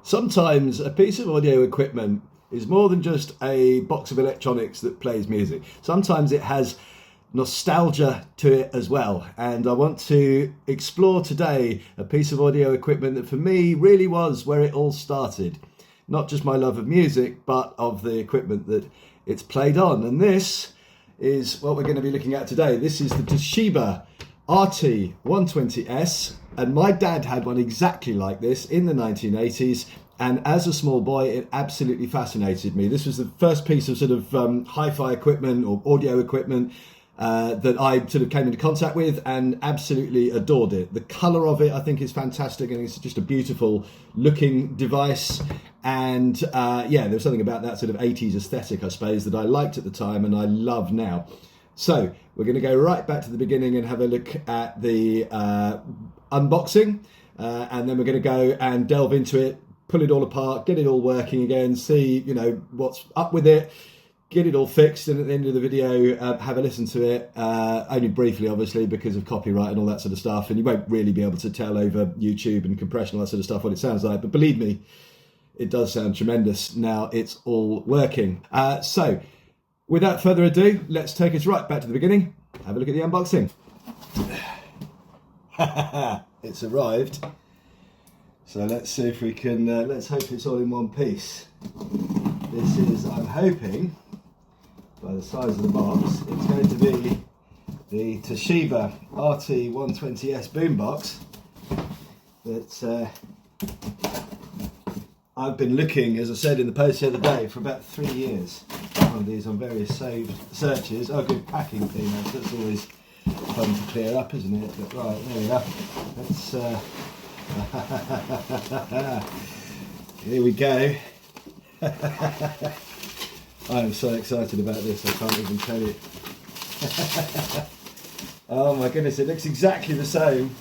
Sometimes a piece of audio equipment is more than just a box of electronics that plays music. Sometimes it has nostalgia to it as well. And I want to explore today a piece of audio equipment that for me really was where it all started. Not just my love of music, but of the equipment that it's played on. And this is what we're going to be looking at today. This is the Toshiba RT-120S. And my dad had one exactly like this in the 1980s. And as a small boy, it absolutely fascinated me. This was the first piece of sort of hi-fi equipment or audio equipment that I sort of came into contact with and absolutely adored it. The colour of it, I think, is fantastic, and it's just a beautiful looking device. And yeah, there was something about that sort of 80s aesthetic, I suppose, that I liked at the time and I love now. So we're going to go right back to the beginning and have a look at the unboxing, and then we're going to go and delve into it, pull it all apart, get it all working again, see, you know, what's up with it, get it all fixed, and at the end of the video, have a listen to it, only briefly, obviously, because of copyright and all that sort of stuff, and you won't really be able to tell over YouTube and compression, all that sort of stuff, what it sounds like, but believe me, it does sound tremendous now it's all working. So, without further ado, let's take us right back to the beginning, have a look at the unboxing. It's arrived. So let's see if we can, let's hope it's all in one piece. This is, I'm hoping, by the size of the box, it's going to be the Toshiba RT-120S boombox that I've been looking, as I said in the post the other day, for about 3 years. One of these on various saved searches. Oh, good packing peanuts, that's always fun to clear up, isn't it? But right, there we go. Let's here we go. I'm so excited about this, I can't even tell you. Oh my goodness, it looks exactly the same.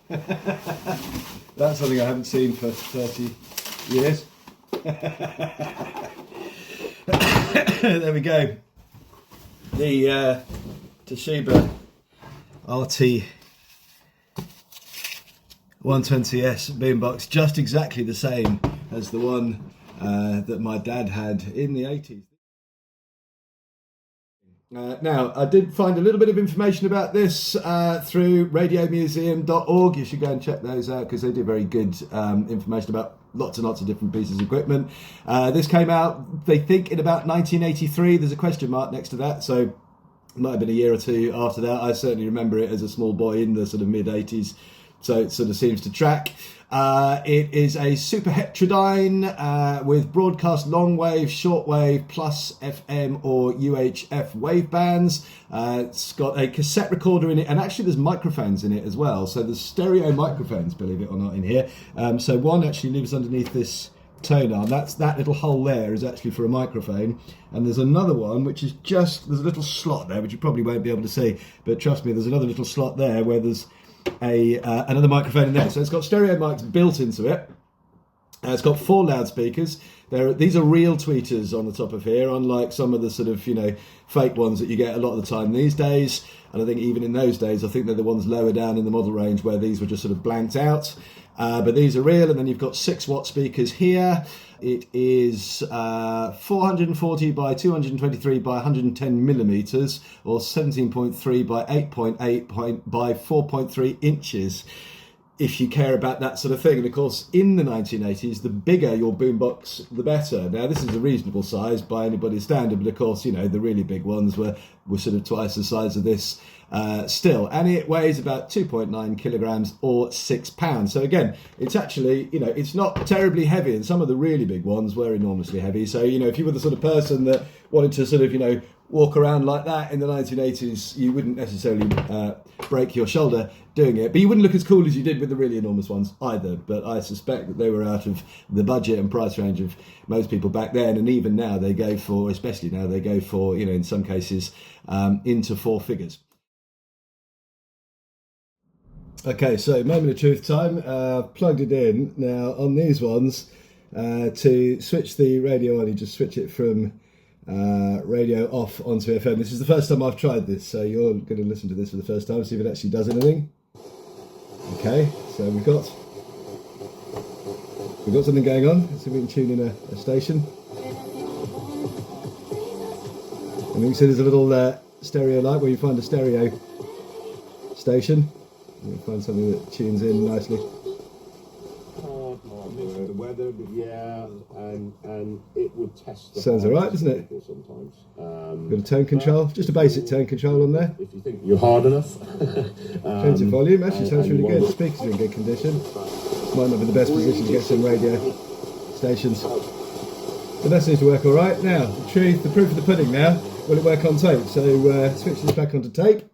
That's something I haven't seen for 30 years. There we go. The Toshiba RT-120S boombox, just exactly the same as the one that my dad had in the 80s. Now, I did find a little bit of information about this through radiomuseum.org. You should go and check those out because they do very good information about lots and lots of different pieces of equipment. This came out, they think, in about 1983. There's a question mark next to that, so it might have been a year or two after that. I certainly remember it as a small boy in the sort of mid-80s, so it sort of seems to track. It is a super heterodyne with broadcast long wave, short wave, plus FM or UHF wave bands. It's got a cassette recorder in it, and actually there's microphones in it as well. So there's stereo microphones, believe it or not, in here. So one actually lives underneath this tone arm. That little hole there is actually for a microphone, and there's another one which is just, there's a little slot there which you probably won't be able to see, but trust me, there's another little slot there where there's another microphone in there. So it's got stereo mics built into it. It's got 4 loudspeakers. These are real tweeters on the top of here, unlike some of the sort of, you know, fake ones that you get a lot of the time these days. And I think even in those days, I think they're the ones lower down in the model range where these were just sort of blanked out. But these are real, and then you've got 6 watt speakers here. It is 440 by 223 by 110 millimeters, or 17.3 by 8.8 by 4.3 inches, if you care about that sort of thing. And of course, in the 1980s, the bigger your boombox, the better. Now, this is a reasonable size by anybody's standard, but of course, you know, the really big ones were sort of twice the size of this still. And it weighs about 2.9 kilograms or 6 pounds. So again, it's actually, you know, it's not terribly heavy, and some of the really big ones were enormously heavy. So, you know, if you were the sort of person that wanted to sort of, you know, walk around like that in the 1980s, you wouldn't necessarily break your shoulder doing it, but you wouldn't look as cool as you did with the really enormous ones either. But I suspect that they were out of the budget and price range of most people back then, and even now they go for, especially now, they go for, you know, in some cases into 4 figures. Okay, so moment of truth time. Plugged it in. Now on these ones, to switch the radio on, you just switch it from radio off onto FM. This is the first time I've tried this, so you're going to listen to this for the first time, see if it actually does anything. Okay, so we've got We've got something going on. Let's see if we can tune in a station. And you can see there's a little stereo light where you find a stereo station. You find something that tunes in nicely. The weather, yeah, and it would test the sounds alright, doesn't it? Sometimes. Got a tone control, just a basic tone control on there. If you think you're hard enough. Change the volume, actually sounds really good. Speakers are in good condition. Might not be the best position to get some radio stations, but that seems to work alright. Now, the proof of the pudding now, will it work on tape? So switch this back onto tape,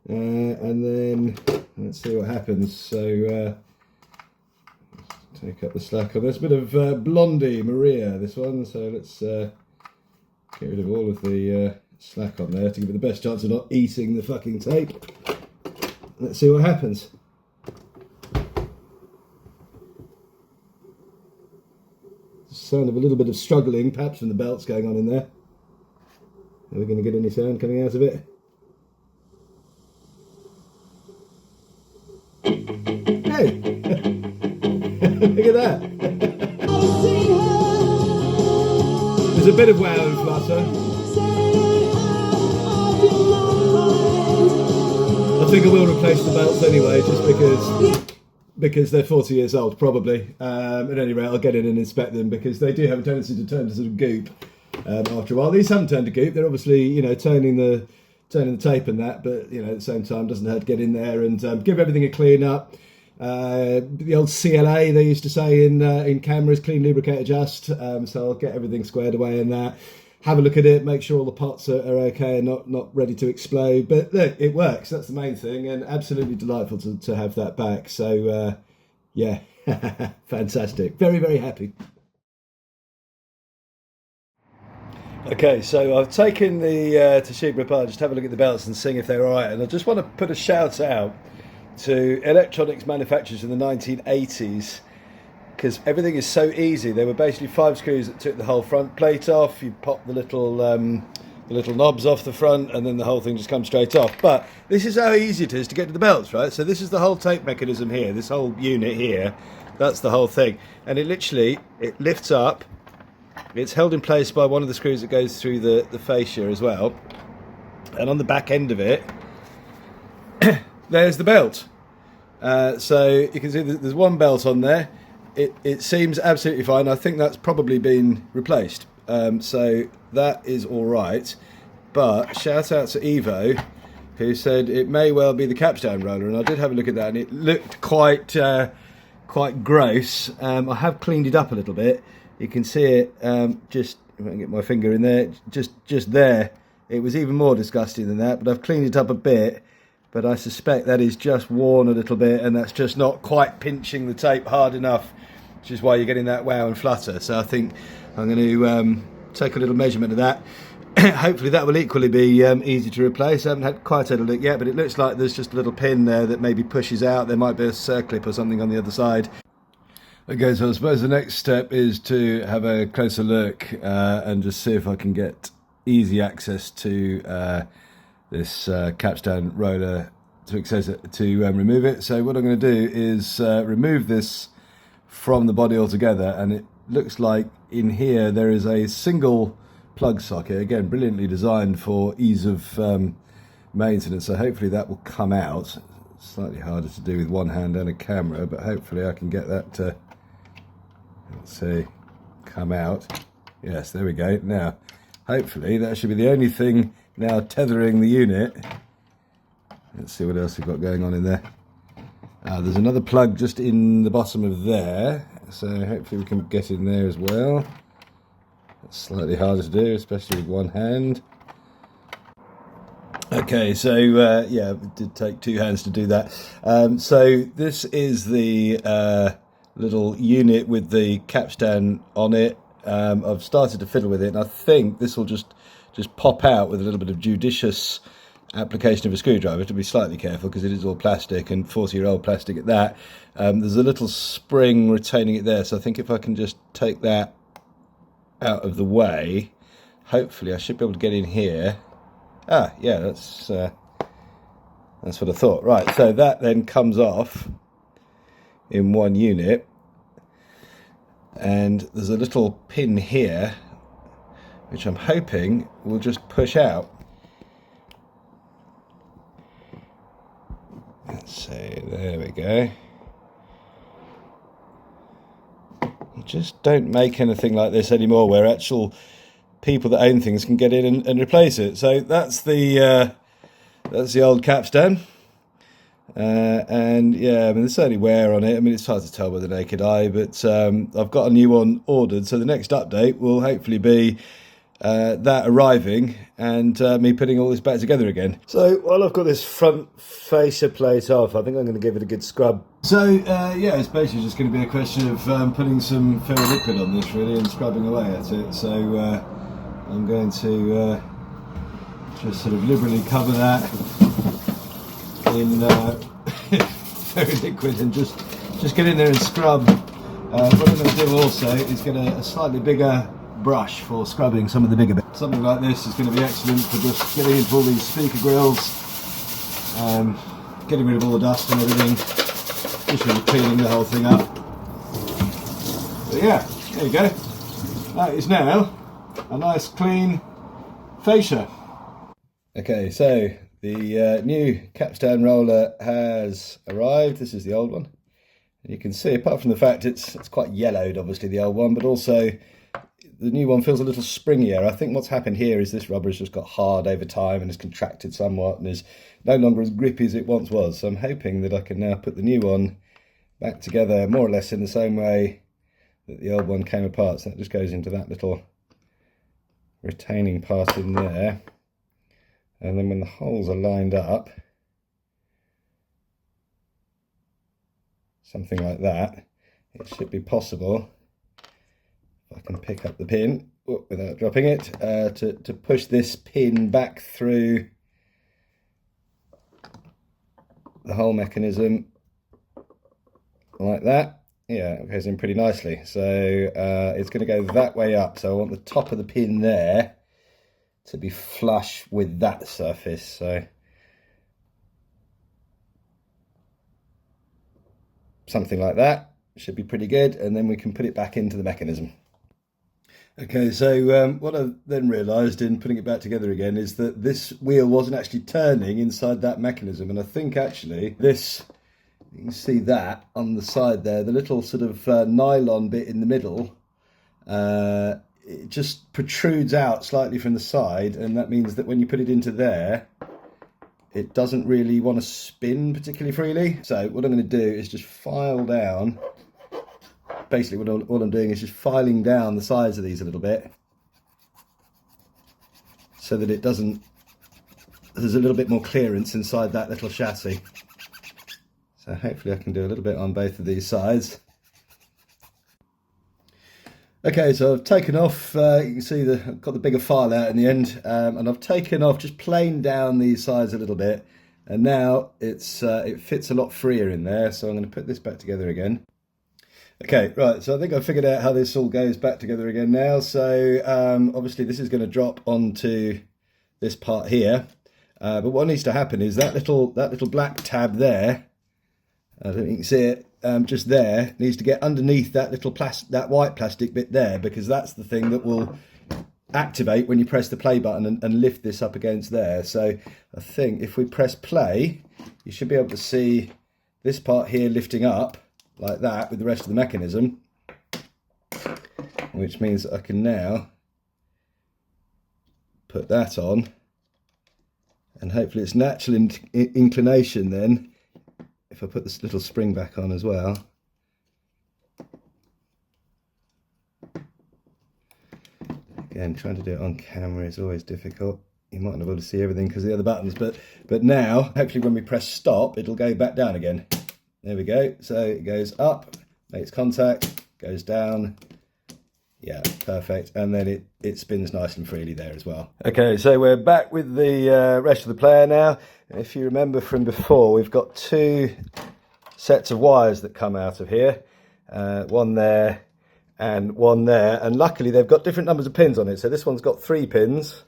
and then let's see what happens. So take up the slack on this. Bit of Blondie Maria, this one, so let's get rid of all of the slack on there to give it the best chance of not eating the fucking tape. Let's see what happens. Sound of a little bit of struggling, perhaps from the belts going on in there. Are we going to get any sound coming out of it? Hey! Look at that! There's a bit of wow and flutter. I think I will replace the belts anyway, just because they're 40 years old, probably. At any rate, I'll get in and inspect them because they do have a tendency to turn to sort of goop after a while. These haven't turned to goop. They're obviously, you know, turning the tape and that, but you know, at the same time, doesn't hurt to get in there and give everything a clean up. The old CLA they used to say in cameras, clean, lubricate, adjust. So I'll get everything squared away in that. Have a look at it, make sure all the pots are okay and not ready to explode. But look, it works. That's the main thing, and absolutely delightful to have that back. So yeah, fantastic. Very, very happy. Okay, so I've taken the Toshiba apart, just have a look at the belts and seeing if they're all right. And I just want to put a shout out to electronics manufacturers in the 1980s, because everything is so easy. There were basically 5 screws that took the whole front plate off. You pop the little knobs off the front, and then the whole thing just comes straight off. But this is how easy it is to get to the belts, right? So this is the whole tape mechanism here, this whole unit here. That's the whole thing, and it lifts up. It's held in place by one of the screws that goes through the fascia as well, and on the back end of it, there's the belt. So you can see there's one belt on there. It seems absolutely fine. I think that's probably been replaced. So that is all right. But shout out to Evo, who said it may well be the capstan roller, and I did have a look at that, and it looked quite gross. I have cleaned it up a little bit. You can see it. Just if I can get my finger in there, just there. It was even more disgusting than that, but I've cleaned it up a bit. But I suspect that is just worn a little bit, and that's just not quite pinching the tape hard enough, which is why you're getting that wow and flutter. So I think I'm going to take a little measurement of that. Hopefully that will equally be easy to replace. I haven't quite had a look yet, but it looks like there's just a little pin there that maybe pushes out. There might be a circlip or something on the other side. Okay, so I suppose the next step is to have a closer look and just see if I can get easy access to this capstan roller to remove it. So what I'm going to do is remove this from the body altogether, and it looks like in here there is a single plug socket, again brilliantly designed for ease of maintenance, so hopefully that will come out. Slightly harder to do with one hand and a camera, but hopefully I can get that to, let's see, come out. Yes, there we go. Now hopefully that should be the only thing now tethering the unit. Let's see what else we've got going on in there. There's another plug just in the bottom of there, so hopefully we can get in there as well. It's slightly harder to do, especially with one hand. Okay, so yeah, it did take 2 hands to do that. So this is the little unit with the capstan on it. I've started to fiddle with it, and I think this will just pop out with a little bit of judicious application of a screwdriver. To be slightly careful because it is all plastic, and 40-year-old plastic at that. There's a little spring retaining it there, so I think if I can just take that out of the way, hopefully I should be able to get in here. Yeah, that's what I thought. Right, so that then comes off in one unit. and there's a little pin here which I'm hoping will just push out. Let's see, there we go. You just don't make anything like this anymore where actual people that own things can get in and replace it. So that's the old capstan. And yeah, I mean, there's certainly wear on it. I mean, it's hard to tell by the naked eye, but I've got a new one ordered. So the next update will hopefully be that arriving and me putting all this back together again. So while I've got this front fascia plate off, I think I'm going to give it a good scrub. So yeah, it's basically just going to be a question of putting some fairy liquid on this really and scrubbing away at it. So I'm going to just sort of liberally cover that in fairy liquid and just get in there and scrub. What I'm going to do also is get a slightly bigger brush for scrubbing some of the bigger bits. Something like this is going to be excellent for just getting into all these speaker grills, getting rid of all the dust and everything, just really cleaning the whole thing up. But yeah, there you go. That is now a nice clean fascia. Okay, so the new capstan roller has arrived. This is the old one. And you can see, apart from the fact it's quite yellowed, obviously, the old one, but also the new one feels a little springier. I think what's happened here is this rubber has just got hard over time and has contracted somewhat and is no longer as grippy as it once was. So I'm hoping that I can now put the new one back together more or less in the same way that the old one came apart. So that just goes into that little retaining part in there. And then when the holes are lined up, something like that, it should be possible, if I can pick up the pin without dropping it, to push this pin back through the whole mechanism like that. Yeah, it goes in pretty nicely. So it's going to go that way up. So I want the top of the pin there to be flush with that surface. So something like that should be pretty good, and then we can put it back into the mechanism. Okay, so what I then realised in putting it back together again is that this wheel wasn't actually turning inside that mechanism, and I think actually this, you can see that on the side there, the little sort of nylon bit in the middle, it just protrudes out slightly from the side, and that means that when you put it into there, it doesn't really want to spin particularly freely. So what I'm going to do is just file down. Basically all I'm doing is just filing down the sides of these a little bit so that it doesn't, there's a little bit more clearance inside that little chassis. So hopefully I can do a little bit on both of these sides. Okay, so I've taken off, you can see I've got the bigger file out in the end, and I've taken off, just planed down these sides a little bit, and now it fits a lot freer in there, so I'm going to put this back together again. Okay, right, so I think I've figured out how this all goes back together again now. So obviously this is going to drop onto this part here, but what needs to happen is that little black tab there, I don't think you can see it, just there, needs to get underneath that little that white plastic bit there, because that's the thing that will activate when you press the play button and lift this up against there. So I think if we press play, you should be able to see this part here lifting up like that with the rest of the mechanism, which means I can now put that on, and hopefully it's natural inclination then, if I put this little spring back on as well. Again, trying to do it on camera is always difficult. You might not be able to see everything because of the other buttons, but now, hopefully when we press stop, it'll go back down again. There we go. So it goes up, makes contact, goes down. Yeah, perfect. And then it spins nice and freely there as well. Okay, so we're back with the rest of the player now. If you remember from before, we've got two sets of wires that come out of here. One there and one there. And luckily they've got different numbers of pins on it. So this one's got 3 pins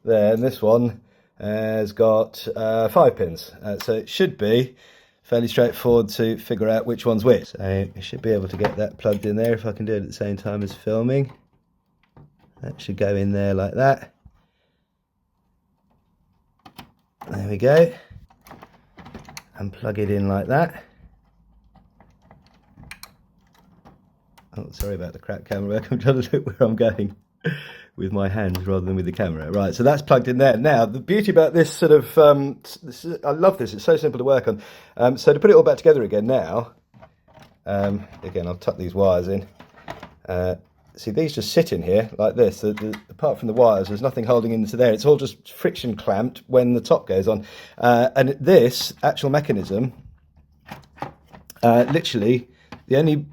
there, and this one has got 5 pins. So it should be fairly straightforward to figure out which one's which. So I should be able to get that plugged in there if I can do it at the same time as filming. That should go in there like that. There we go. And plug it in like that. Oh, sorry about the crap camera work. I'm trying to look where I'm going with my hands rather than with the camera. Right, so that's plugged in there. Now, the beauty about this sort of, I love this, it's so simple to work on. So to put it all back together again now, again, I'll tuck these wires in. See, these just sit in here like this. Apart from the wires, there's nothing holding into there. It's all just friction clamped when the top goes on. And this actual mechanism, literally, the only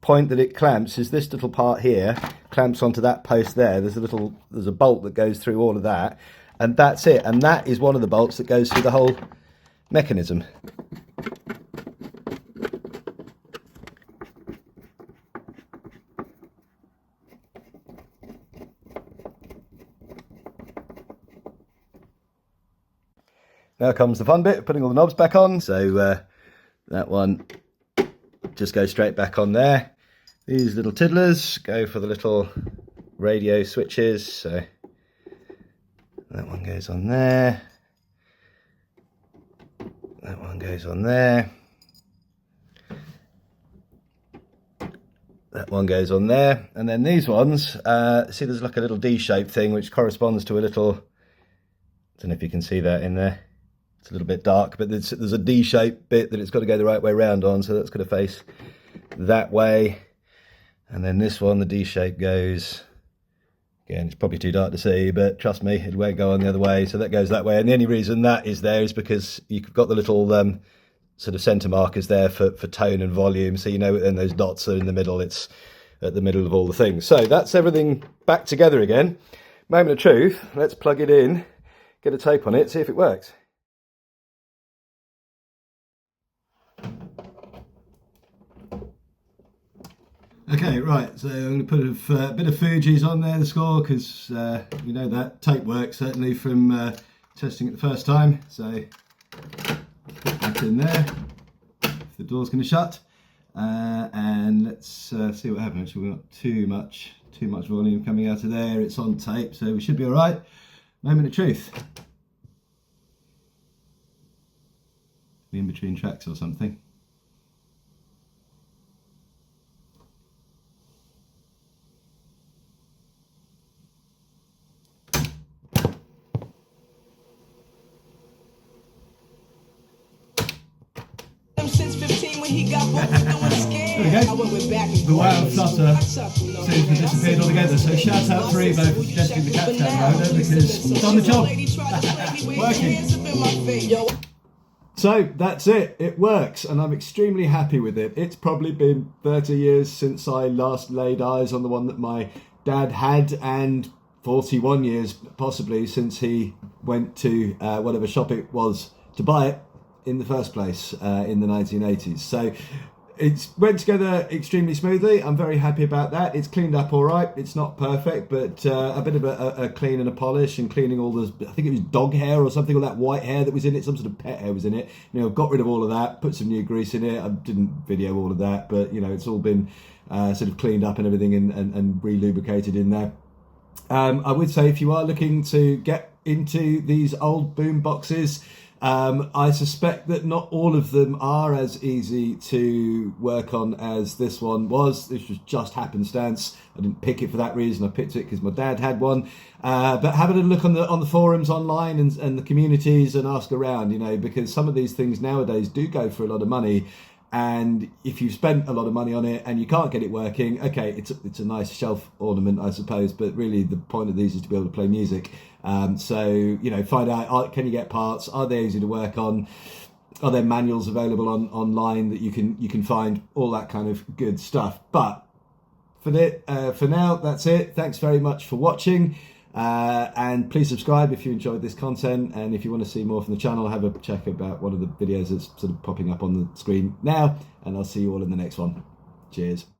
point that it clamps is this little part here, clamps onto that post there. There's a bolt that goes through all of that, and that's it. And that is one of the bolts that goes through the whole mechanism. Now comes the fun bit, putting all the knobs back on. So that one just goes straight back on there. These little tiddlers go for the little radio switches. So that one goes on there. That one goes on there. That one goes on there. And then these ones, see there's like a little D-shaped thing which corresponds to a little, I don't know if you can see that in there. It's a little bit dark, but there's a D-shaped bit that it's got to go the right way round on, so that's got to face that way. And then this one, the D shape goes, again, it's probably too dark to see, but trust me, it won't go on the other way, so that goes that way. And the only reason that is there is because you've got the little sort of centre markers there for tone and volume, so you know when those dots are in the middle, it's at the middle of all the things. So that's everything back together again. Moment of truth, let's plug it in, get a tape on it, see if it works. Okay, right, so I'm going to put a bit of Fuji's on there, the score, because you know that tape works, certainly from testing it the first time. So put that in there, if the door's going to shut, and let's see what happens. We've got too much volume coming out of there. It's on tape, so we should be all right. Moment of truth. Be in between tracks or something. There we go. The wild flutter seems to have disappeared altogether. So shout out to Evo for suggesting the cat downloader because it's on the job. Working. So that's it. It works, and I'm extremely happy with it. It's probably been 30 years since I last laid eyes on the one that my dad had, and 41 years possibly since he went to whatever shop it was to buy it in the first place in the 1980s. So it's went together extremely smoothly. I'm very happy about that. It's cleaned up all right. It's not perfect, but a bit of a clean and a polish, and cleaning all the, I think it was dog hair or something, all that white hair that was in it, some sort of pet hair was in it. You know, got rid of all of that, put some new grease in it. I didn't video all of that, but you know, it's all been sort of cleaned up and everything, and re-lubricated in there. I would say if you are looking to get into these old boom boxes, I suspect that not all of them are as easy to work on as this one was. This was just happenstance. I didn't pick it for that reason. I picked it because my dad had one. But have a look on the forums online and the communities, and ask around, you know, because some of these things nowadays do go for a lot of money. And if you've spent a lot of money on it and you can't get it working, okay, it's a nice shelf ornament, I suppose, but really the point of these is to be able to play music. So, you know, find out, can you get parts? Are they easy to work on? Are there manuals available online that you can find? All that kind of good stuff. But for now, that's it. Thanks very much for watching. And please subscribe if you enjoyed this content, and if you want to see more from the channel, have a check about one of the videos that's sort of popping up on the screen now, and I'll see you all in the next one. Cheers.